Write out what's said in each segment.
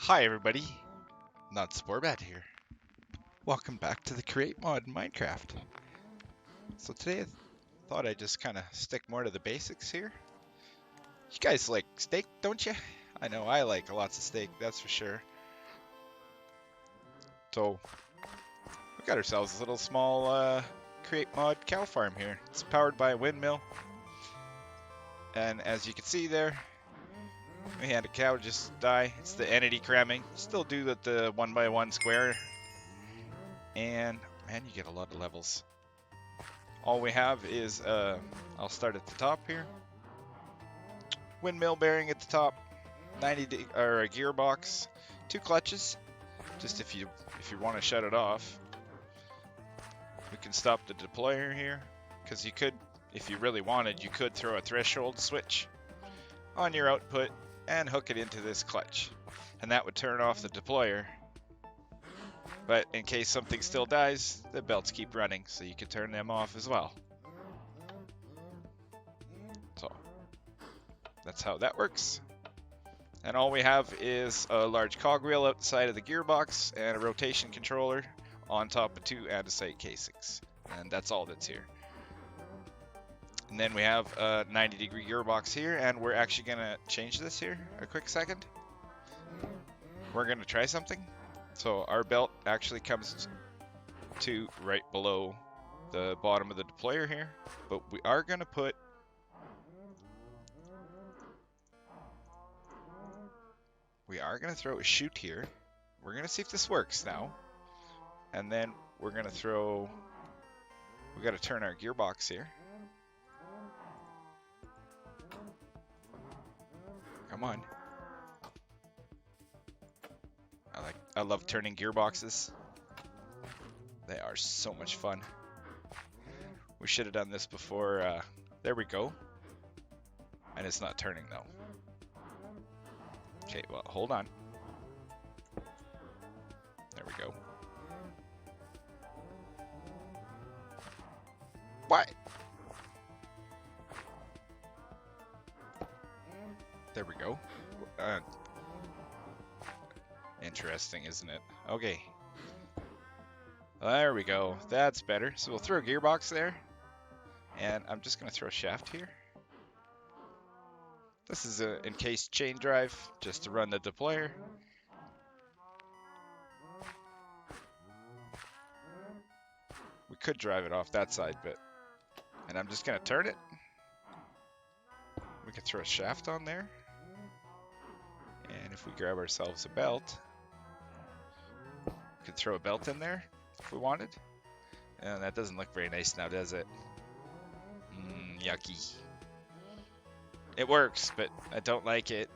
Hi everybody, Not Sporbat here. Welcome back to the Create Mod in Minecraft. So today I thought I'd just kind of stick more to the basics here. You guys like steak, don't you? I know I like lots of steak, that's for sure. So we got ourselves a little small Create Mod cow farm here. It's powered by a windmill. And as you can see there, we had a cow just die. It's the entity cramming. Still do the 1x1 square. And man, you get a lot of levels. All we have is, I'll start at the top here. Windmill bearing at the top, 90 or a gearbox, 2 clutches. Just if you want to shut it off, we can stop the deployer here, because you could, if you really wanted, you could throw a threshold switch on your output and hook it into this clutch, and that would turn off the deployer. But in case something still dies, the belts keep running, so you can turn them off as well. So that's how that works. And all we have is a large cogwheel outside of the gearbox and a rotation controller on top of 2 andesite casings. And that's all that's here. And then we have a 90-degree gearbox here, and we're actually going to change this here a quick second. We're going to try something. So our belt actually comes to right below the bottom of the deployer here, but we are going to put throw a chute here. We're going to see if this works now. And then we're going to throw, we got to turn our gearbox here. Come on. I love turning gearboxes. They are so much fun. We should have done this before, there we go. And it's not turning though. Okay, well, hold on. There we go. What? There we go. Interesting, isn't it? Okay. There we go. That's better. So we'll throw a gearbox there. And I'm just going to throw a shaft here. This is a encased chain drive, just to run the deployer. We could drive it off that side, and I'm just going to turn it. We could throw a shaft on there. And if we grab ourselves a belt, we could throw a belt in there if we wanted. And that doesn't look very nice now, does it? Yucky. It works, but I don't like it.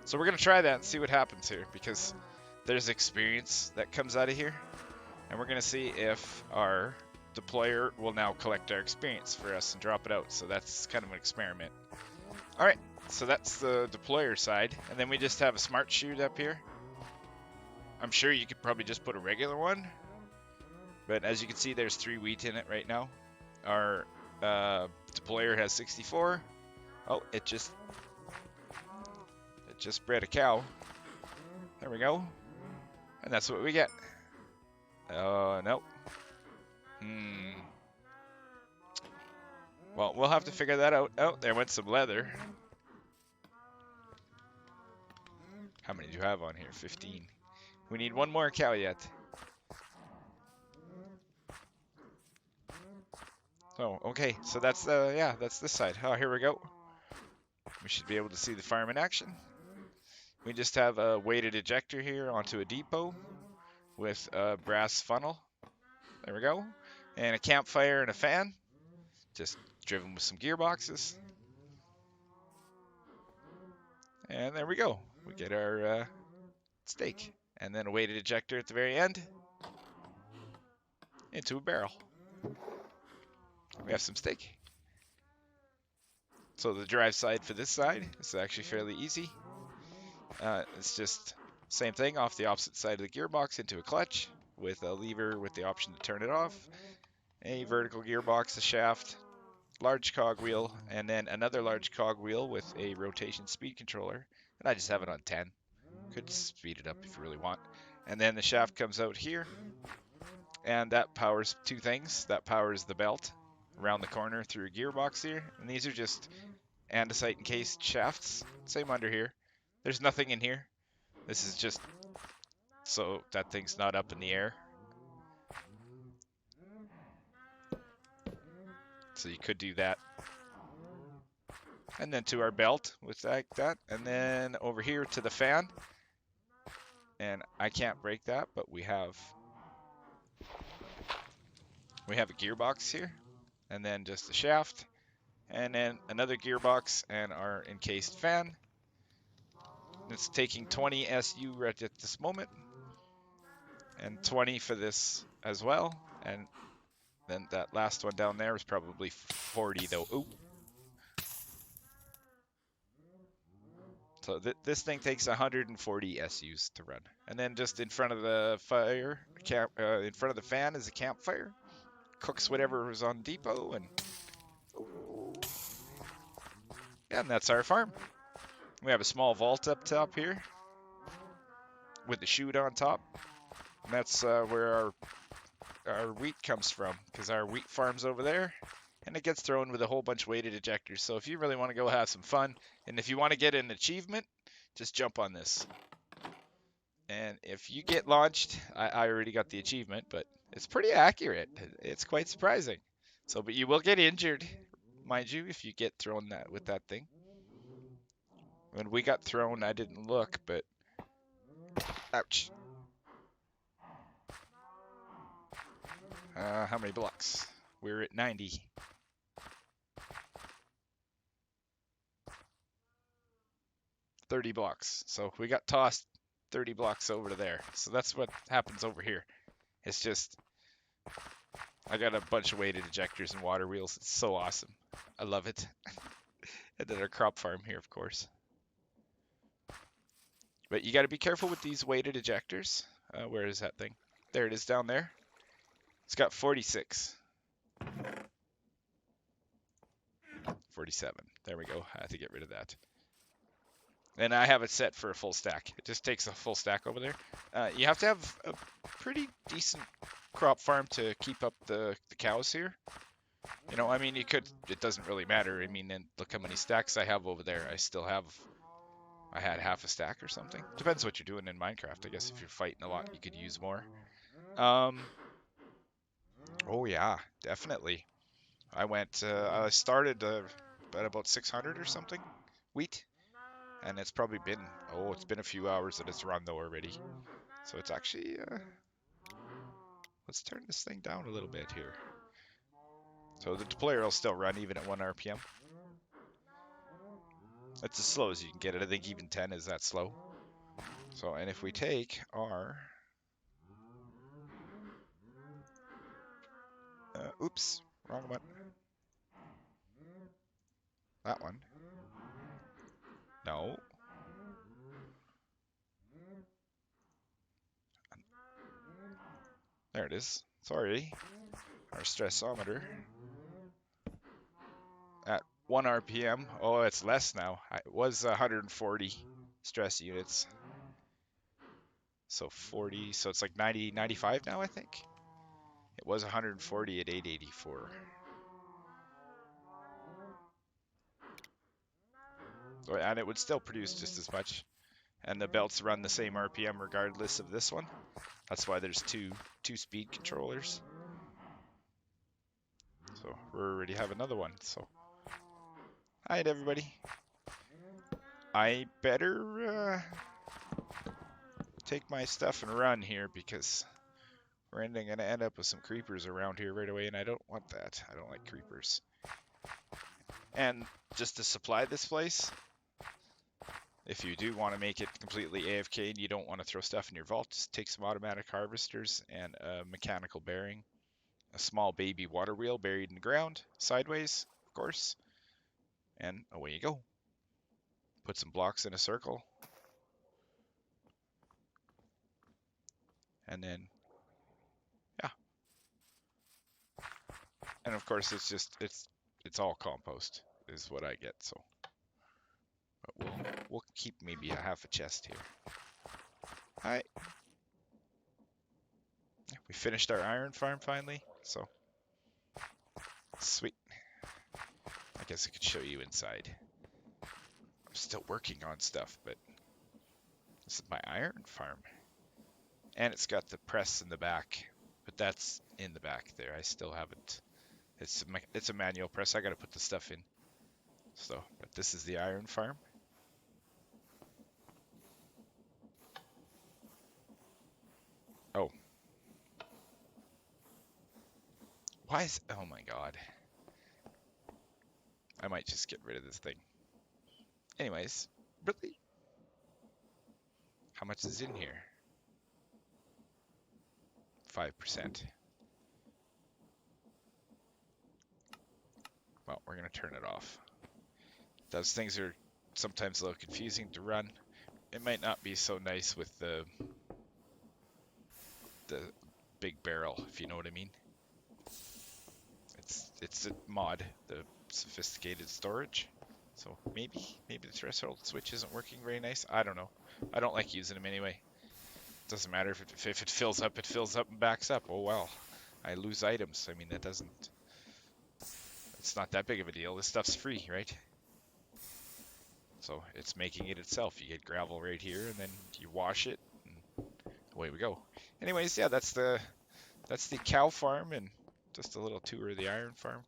So we're going to try that and see what happens here, because there's experience that comes out of here. And we're going to see if our deployer will now collect our experience for us and drop it out. So that's kind of an experiment. Alright, so that's the deployer side. And then we just have a smart chute up here. I'm sure you could probably just put a regular one. But as you can see, there's 3 wheat in it right now. Our deployer has 64. Oh, it just bred a cow. There we go. And that's what we get. Nope. Well, we'll have to figure that out. Oh, there went some leather. How many do you have on here? 15. We need 1 more cow yet. Oh, okay. So that's that's this side. Oh, here we go. We should be able to see the farm in action. We just have a weighted ejector here onto a depot with a brass funnel. There we go. And a campfire and a fan. Just driven with some gearboxes. And there we go. We get our steak. And then a weighted ejector at the very end. Into a barrel. We have some steak. So the drive side for this side is actually fairly easy. It's just same thing, off the opposite side of the gearbox into a clutch with a lever with the option to turn it off. A vertical gearbox, a shaft, large cogwheel, and then another large cogwheel with a rotation speed controller. And I just have it on 10. Could speed it up if you really want. And then the shaft comes out here, and that powers two things. That powers the belt around the corner through a gearbox here, and these are just andesite encased shafts. Same under here. There's nothing in here. This is just so that thing's not up in the air. So you could do that. And then to our belt with like that. And then over here to the fan. And I can't break that, but we have a gearbox here. And then just a shaft. And then another gearbox and our encased fan. It's taking 20 SU right at this moment. And 20 for this as well. And then that last one down there is probably 40 though. Ooh. So this thing takes 140 SUs to run. And then just in front of the fire, in front of the fan is a campfire. Cooks whatever was on depot, and yeah, and that's our farm. We have a small vault up top here with the chute on top. And that's where our wheat comes from, because our wheat farm's over there. And it gets thrown with a whole bunch of weighted ejectors. So if you really want to go have some fun, and if you want to get an achievement, just jump on this. And if you get launched, I already got the achievement, but it's pretty accurate. It's quite surprising. So, but you will get injured, mind you, if you get thrown that with that thing. When we got thrown, I didn't look, but ouch. How many blocks? We're at 90. $30 blocks. So we got tossed 30 blocks over to there. So that's what happens over here. It's just, I got a bunch of weighted ejectors and water wheels. It's so awesome. I love it. And then our crop farm here, of course. But you got to be careful with these weighted ejectors. Where is that thing? There it is down there. It's got 46. 47. There we go. I have to get rid of that. And I have it set for a full stack. It just takes a full stack over there. You have to have a pretty decent crop farm to keep up the cows here. You know, I mean, you could, it doesn't really matter. I mean, and look how many stacks I have over there. I had half a stack or something. Depends what you're doing in Minecraft. I guess if you're fighting a lot, you could use more. Oh yeah, definitely. I started at about 600 or something wheat. And it's probably been, it's been a few hours that it's run though already. So it's actually, let's turn this thing down a little bit here. So the deployer will still run even at 1 RPM. That's as slow as you can get it. I think even 10 is that slow. So, and if we take our, oops, wrong one. That one. No. There it is. Sorry. Our stressometer. At 1 RPM. Oh, it's less now. It was 140 stress units. So 40, so it's like 90, 95 now, I think. It was 140 at 884. And it would still produce just as much. And the belts run the same RPM regardless of this one. That's why there's two speed controllers. So we already have another one. So, alright everybody. I better take my stuff and run here because we're going to end up with some creepers around here right away, and I don't want that. I don't like creepers. And just to supply this place, if you do want to make it completely AFK and you don't want to throw stuff in your vault, just take some automatic harvesters and a mechanical bearing, a small baby water wheel buried in the ground, sideways, of course, and away you go. Put some blocks in a circle, and then, yeah. And of course, it's it's all compost is what I get. So, but we'll keep maybe a half a chest here. All right, we finished our iron farm finally. So sweet. I guess I could show you inside. I'm still working on stuff, but this is my iron farm. And it's got the press in the back, but that's in the back there. I still haven't. It's a manual press. I got to put the stuff in. So, but this is the iron farm. Oh. Why is... Oh my god. I might just get rid of this thing. Anyways, really? How much is in here? 5%. Well, we're going to turn it off. Those things are sometimes a little confusing to run. It might not be so nice with the big barrel, if you know what I mean. It's a mod, the sophisticated storage. So maybe the threshold switch isn't working very nice. I don't know. I don't like using them anyway. Doesn't matter if it fills up, it fills up and backs up. Oh well. I lose items. I mean, that doesn't... It's not that big of a deal. This stuff's free, right? So it's making it itself. You get gravel right here, and then you wash it, and away we go. Anyways, yeah, that's the cow farm, and just a little tour of the iron farm.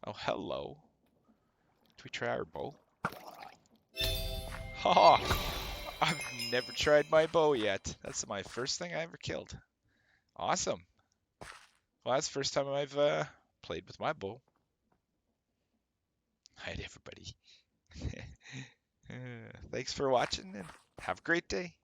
Oh, hello. Can we try our bow? Ha! I've never tried my bow yet. That's my first thing I ever killed. Awesome. Well, that's the first time I've played with my bow. Hi, everybody. Thanks for watching, and have a great day.